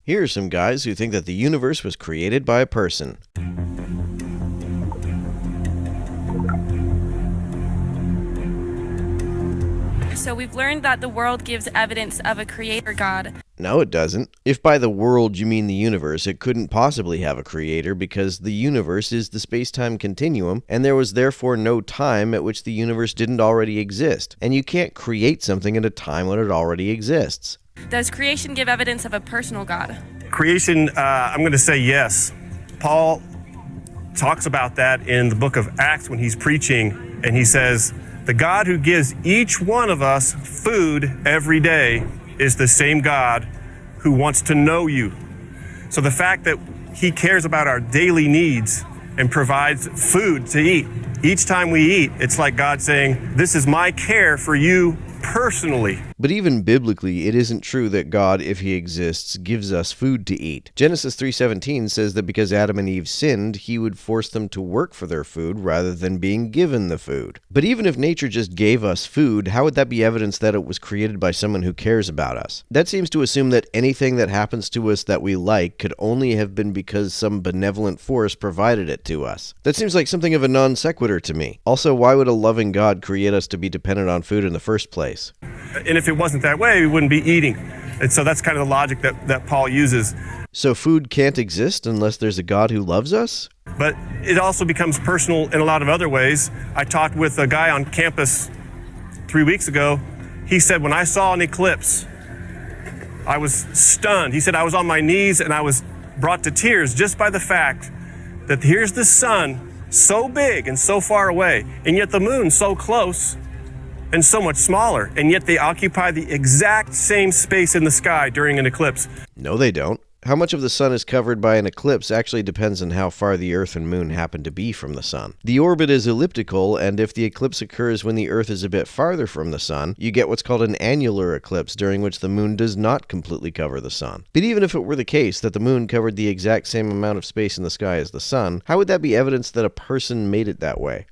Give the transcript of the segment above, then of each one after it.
Here are some guys who think that the universe was created by a person. So we've learned that the world gives evidence of a creator God. No, it doesn't. If by the world you mean the universe, it couldn't possibly have a creator because the universe is the space-time continuum, and there was therefore no time at which the universe didn't already exist. And you can't create something at a time when it already exists. Does creation give evidence of a personal God? Creation, I'm going to say yes. Paul talks about that in the book of Acts when he's preaching, and he says, the God who gives each one of us food every day is the same God who wants to know you. So the fact that he cares about our daily needs and provides food to eat, each time we eat, it's like God saying, this is my care for you personally. But even biblically, it isn't true that God, if he exists, gives us food to eat. Genesis 3:17 says that because Adam and Eve sinned, he would force them to work for their food rather than being given the food. But even if nature just gave us food, how would that be evidence that it was created by someone who cares about us? That seems to assume that anything that happens to us that we like could only have been because some benevolent force provided it to us. That seems like something of a non sequitur to me. Also, why would a loving God create us to be dependent on food in the first place? And if it wasn't that way, we wouldn't be eating. And so that's kind of the logic that Paul uses. So food can't exist unless there's a God who loves us? But it also becomes personal in a lot of other ways. I talked with a guy on campus 3 weeks ago. He said, when I saw an eclipse, I was stunned. He said, I was on my knees and I was brought to tears just by the fact that here's the sun so big and so far away, and yet the moon so close and so much smaller, and yet they occupy the exact same space in the sky during an eclipse. No, they don't. How much of the sun is covered by an eclipse actually depends on how far the Earth and Moon happen to be from the sun. The orbit is elliptical, and if the eclipse occurs when the Earth is a bit farther from the sun, you get what's called an annular eclipse, during which the moon does not completely cover the sun. But even if it were the case that the moon covered the exact same amount of space in the sky as the sun, how would that be evidence that a person made it that way?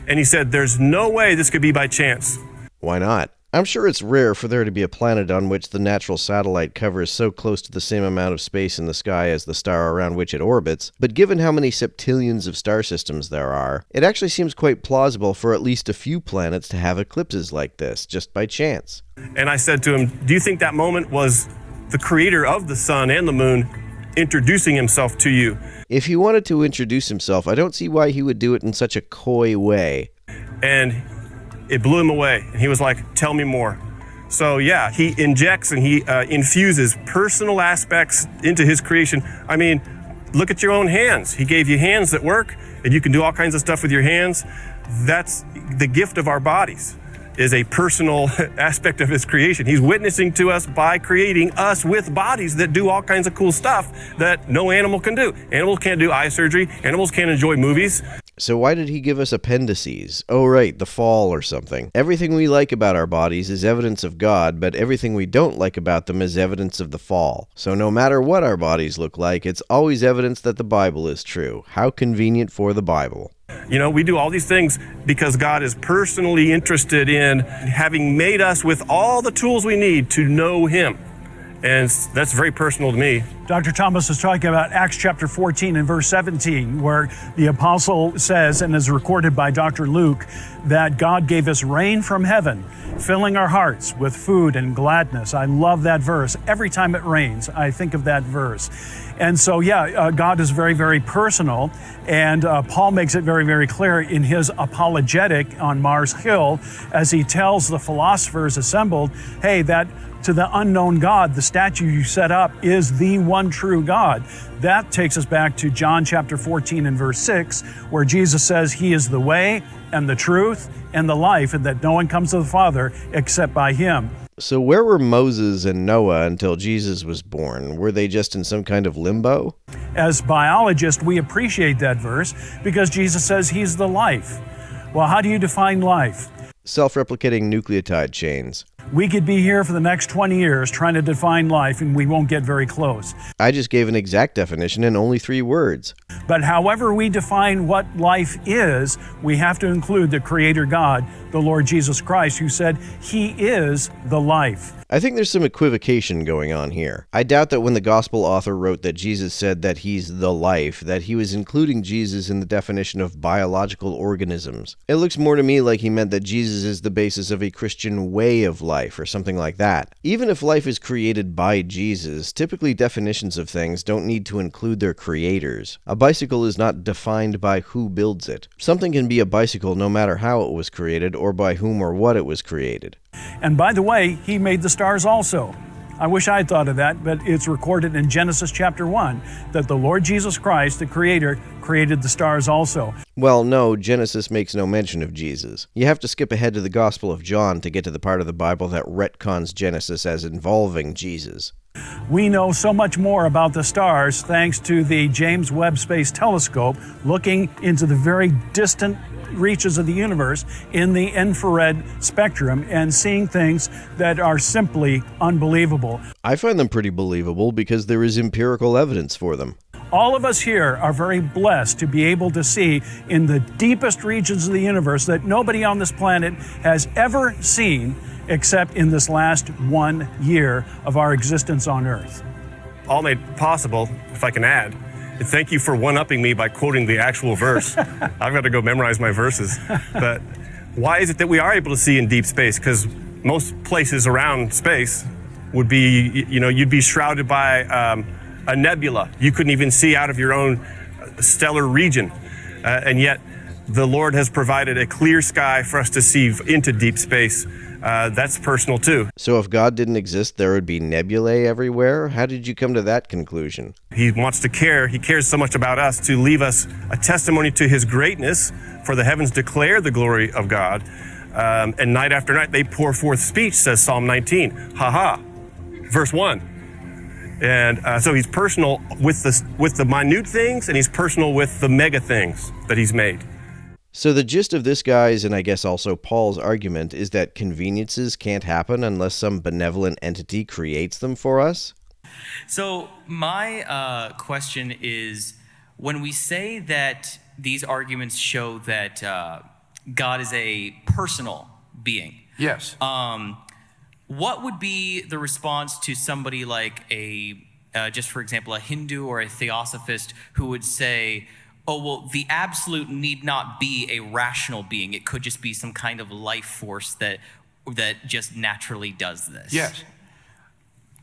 And he said, there's no way this could be by chance. Why not? I'm sure it's rare for there to be a planet on which the natural satellite covers so close to the same amount of space in the sky as the star around which it orbits, but given how many septillions of star systems there are, it actually seems quite plausible for at least a few planets to have eclipses like this, just by chance. And I said to him, do you think that moment was the creator of the sun and the moon introducing himself to you? If he wanted to introduce himself, I don't see why he would do it in such a coy way. And it blew him away. And he was like, tell me more. So yeah, he injects and he infuses personal aspects into his creation. I mean, look at your own hands. He gave you hands that work, and you can do all kinds of stuff with your hands. That's the gift of our bodies, is a personal aspect of his creation. He's witnessing to us by creating us with bodies that do all kinds of cool stuff that no animal can do. Animals can't do eye surgery. Animals can't enjoy movies. So why did he give us appendices? Oh right, the fall or something. Everything we like about our bodies is evidence of God, but everything we don't like about them is evidence of the fall. So no matter what our bodies look like, it's always evidence that the Bible is true. How convenient for the Bible. You know, we do all these things because God is personally interested in having made us with all the tools we need to know Him. And that's very personal to me. Dr. Thomas is talking about Acts chapter 14 and verse 17, where the apostle says, and is recorded by Dr. Luke, that God gave us rain from heaven, filling our hearts with food and gladness. I love that verse. Every time it rains, I think of that verse. And so, God is very, very personal. And Paul makes it very, very clear in his apologetic on Mars Hill as he tells the philosophers assembled, hey, that to the unknown God, the statue you set up is the one true God. That takes us back to John chapter 14 and verse 6, where Jesus says he is the way and the truth and the life, and that no one comes to the Father except by him. So where were Moses and Noah until Jesus was born? Were they just in some kind of limbo? As biologists, we appreciate that verse because Jesus says he's the life. Well, how do you define life? Self-replicating nucleotide chains. We could be here for the next 20 years trying to define life, and we won't get very close. I just gave an exact definition in only 3 words. But however we define what life is, we have to include the Creator God, the Lord Jesus Christ, who said He is the life. I think there's some equivocation going on here. I doubt that when the gospel author wrote that Jesus said that he's the life, that he was including Jesus in the definition of biological organisms. It looks more to me like he meant that Jesus is the basis of a Christian way of life or something like that. Even if life is created by Jesus, typically definitions of things don't need to include their creators. A bicycle is not defined by who builds it. Something can be a bicycle no matter how it was created or by whom or what it was created. And by the way, he made the stars also. I wish I had thought of that, but it's recorded in Genesis chapter 1 that the Lord Jesus Christ, the Creator, created the stars also. Well, no, Genesis makes no mention of Jesus. You have to skip ahead to the Gospel of John to get to the part of the Bible that retcons Genesis as involving Jesus. We know so much more about the stars thanks to the James Webb Space Telescope looking into the very distant reaches of the universe in the infrared spectrum and seeing things that are simply unbelievable. I find them pretty believable because there is empirical evidence for them. All of us here are very blessed to be able to see in the deepest regions of the universe that nobody on this planet has ever seen except in this last 1 year of our existence on Earth. All made possible, if I can add. And thank you for one-upping me by quoting the actual verse. I've got to go memorize my verses. But why is it that we are able to see in deep space? Because most places around space would be, you'd be shrouded by a nebula. You couldn't even see out of your own stellar region. And yet the Lord has provided a clear sky for us to see into deep space. That's personal too. So if God didn't exist, there would be nebulae everywhere? How did you come to that conclusion? He wants to care. He cares so much about us to leave us a testimony to his greatness, for the heavens declare the glory of God. And night after night, they pour forth speech, says Psalm 19. Verse 1. And so he's personal with the minute things, and he's personal with the mega things that he's made. So the gist of this guy's, and I guess also Paul's argument, is that conveniences can't happen unless some benevolent entity creates them for us? So my question is, when we say that these arguments show that God is a personal being, yes, what would be the response to somebody like just for example, a Hindu or a theosophist who would say, oh, well, the absolute need not be a rational being. It could just be some kind of life force that just naturally does this. Yes.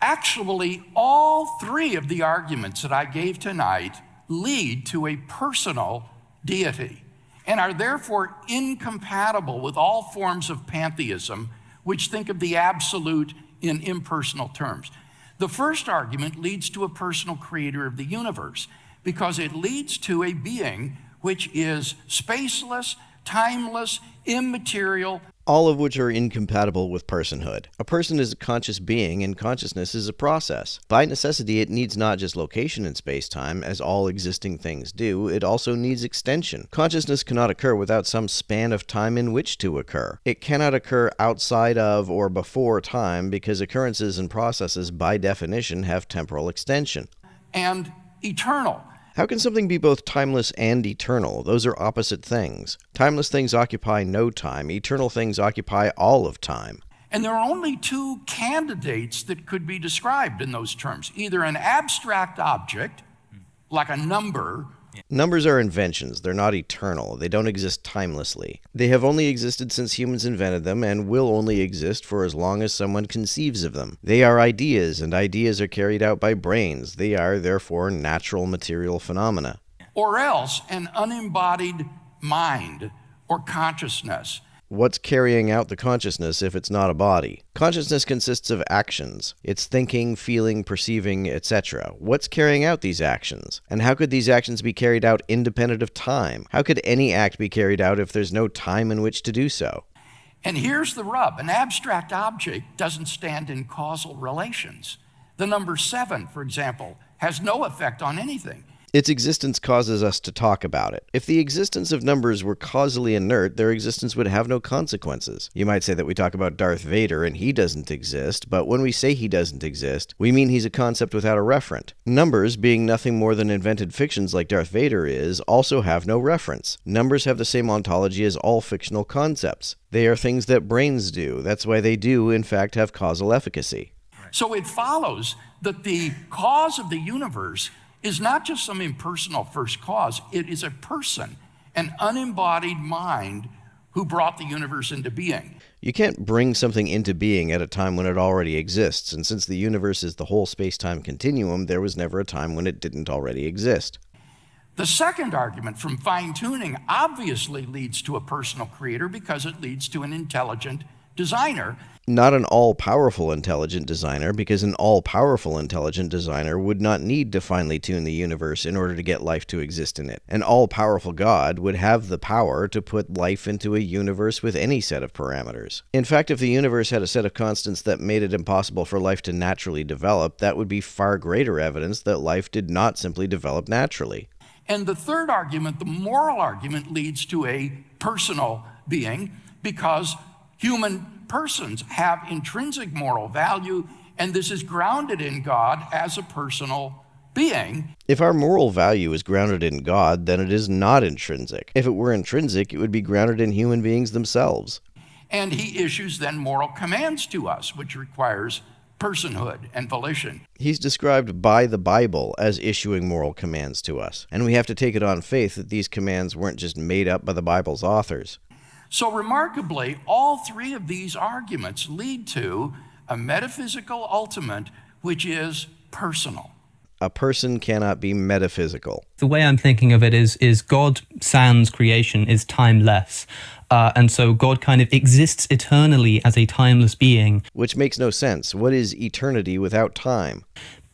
Actually, all three of the arguments that I gave tonight lead to a personal deity and are therefore incompatible with all forms of pantheism, which think of the absolute in impersonal terms. The first argument leads to a personal creator of the universe, because it leads to a being which is spaceless, timeless, immaterial. All of which are incompatible with personhood. A person is a conscious being, and consciousness is a process. By necessity, it needs not just location in space-time, as all existing things do, it also needs extension. Consciousness cannot occur without some span of time in which to occur. It cannot occur outside of or before time, because occurrences and processes, by definition, have temporal extension. And eternal. How can something be both timeless and eternal? Those are opposite things. Timeless things occupy no time. Eternal things occupy all of time. And there are only two candidates that could be described in those terms. Either an abstract object, like a number. Numbers are inventions. They're not eternal. They don't exist timelessly. They have only existed since humans invented them and will only exist for as long as someone conceives of them. They are ideas, and ideas are carried out by brains. They are, therefore, natural material phenomena. Or else an unembodied mind or consciousness. What's carrying out the consciousness if it's not a body? Consciousness consists of actions. It's thinking, feeling, perceiving, etc. What's carrying out these actions? And how could these actions be carried out independent of time? How could any act be carried out if there's no time in which to do so? And here's the rub. An abstract object doesn't stand in causal relations. The number 7, for example, has no effect on anything. Its existence causes us to talk about it. If the existence of numbers were causally inert, their existence would have no consequences. You might say that we talk about Darth Vader and he doesn't exist, but when we say he doesn't exist, we mean he's a concept without a referent. Numbers, being nothing more than invented fictions like Darth Vader is, also have no reference. Numbers have the same ontology as all fictional concepts. They are things that brains do. That's why they do, in fact, have causal efficacy. So it follows that the cause of the universe is not just some impersonal first cause. It is a person, an unembodied mind who brought the universe into being. You can't bring something into being at a time when it already exists, and since the universe is the whole space-time continuum, there was never a time when it didn't already exist. The second argument from fine-tuning obviously leads to a personal creator because it leads to an intelligent designer. Not an all-powerful intelligent designer, because an all-powerful intelligent designer would not need to finely tune the universe in order to get life to exist in it. An all-powerful God would have the power to put life into a universe with any set of parameters. In fact, if the universe had a set of constants that made it impossible for life to naturally develop, that would be far greater evidence that life did not simply develop naturally. And the third argument, the moral argument, leads to a personal being because human persons have intrinsic moral value, and this is grounded in God as a personal being. If our moral value is grounded in God, then it is not intrinsic. If it were intrinsic, it would be grounded in human beings themselves. And he issues then moral commands to us, which requires personhood and volition. He's described by the Bible as issuing moral commands to us, and we have to take it on faith that these commands weren't just made up by the Bible's authors. So remarkably, all three of these arguments lead to a metaphysical ultimate, which is personal. A person cannot be metaphysical. The way I'm thinking of it is God sans creation is timeless. And so God kind of exists eternally as a timeless being. Which makes no sense. What is eternity without time?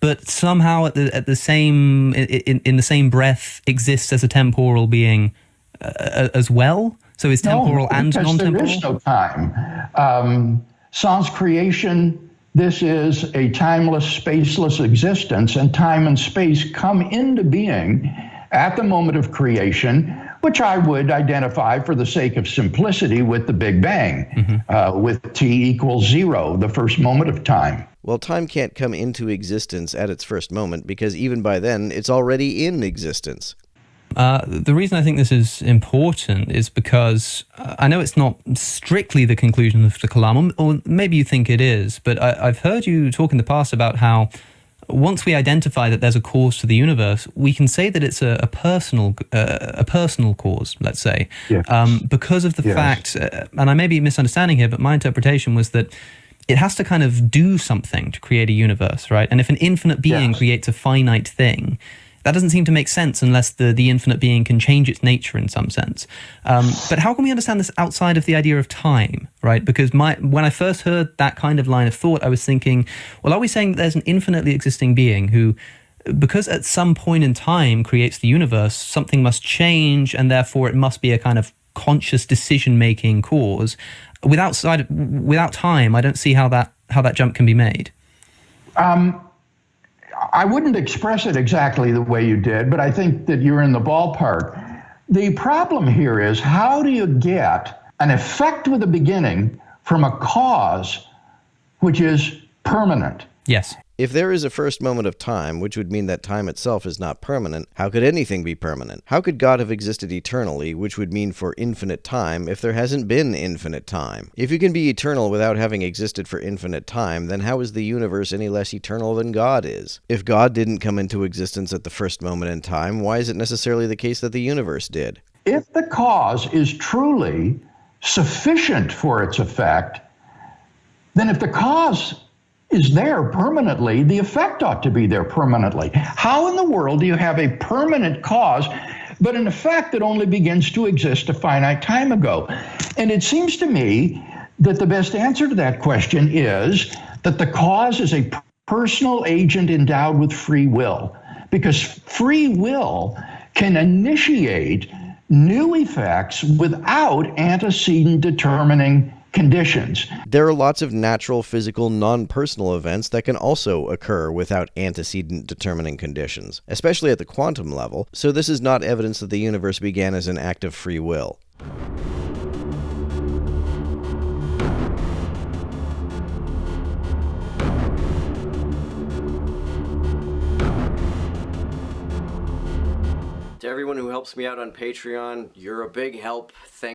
But somehow in the same breath exists as a temporal being as well? So is temporal and non-temporal? There is no time. Sans creation, this is a timeless, spaceless existence, and time and space come into being at the moment of creation, which I would identify for the sake of simplicity with the Big Bang, with t equals 0, the first moment of time. Well, time can't come into existence at its first moment, because even by then, it's already in existence. The reason I think this is important is because I know it's not strictly the conclusion of the Kalam, or maybe you think it is, but I've heard you talk in the past about how once we identify that there's a cause to the universe, we can say that it's a personal cause, let's say, because of the fact, and I may be misunderstanding here, but my interpretation was that it has to kind of do something to create a universe, right? And if an infinite being creates a finite thing, that doesn't seem to make sense unless the infinite being can change its nature in some sense. But how can we understand this outside of the idea of time, right? Because when I first heard that kind of line of thought, I was thinking, well, are we saying that there's an infinitely existing being who, because at some point in time creates the universe, something must change, and therefore it must be a kind of conscious decision-making cause? Without time, I don't see how that jump can be made. I wouldn't express it exactly the way you did, but I think that you're in the ballpark. The problem here is, how do you get an effect with a beginning from a cause which is permanent? Yes. If there is a first moment of time, which would mean that time itself is not permanent, how could anything be permanent? How could God have existed eternally, which would mean for infinite time, if there hasn't been infinite time? If you can be eternal without having existed for infinite time, then how is the universe any less eternal than God is? If God didn't come into existence at the first moment in time, why is it necessarily the case that the universe did? If the cause is truly sufficient for its effect, then if the cause is there permanently, the effect ought to be there permanently. How in the world do you have a permanent cause, but an effect that only begins to exist a finite time ago? And it seems to me that the best answer to that question is that the cause is a personal agent endowed with free will, because free will can initiate new effects without antecedent determining conditions. There are lots of natural, physical, non-personal events that can also occur without antecedent determining conditions, especially at the quantum level, so this is not evidence that the universe began as an act of free will. To everyone who helps me out on Patreon, you're a big help. Thank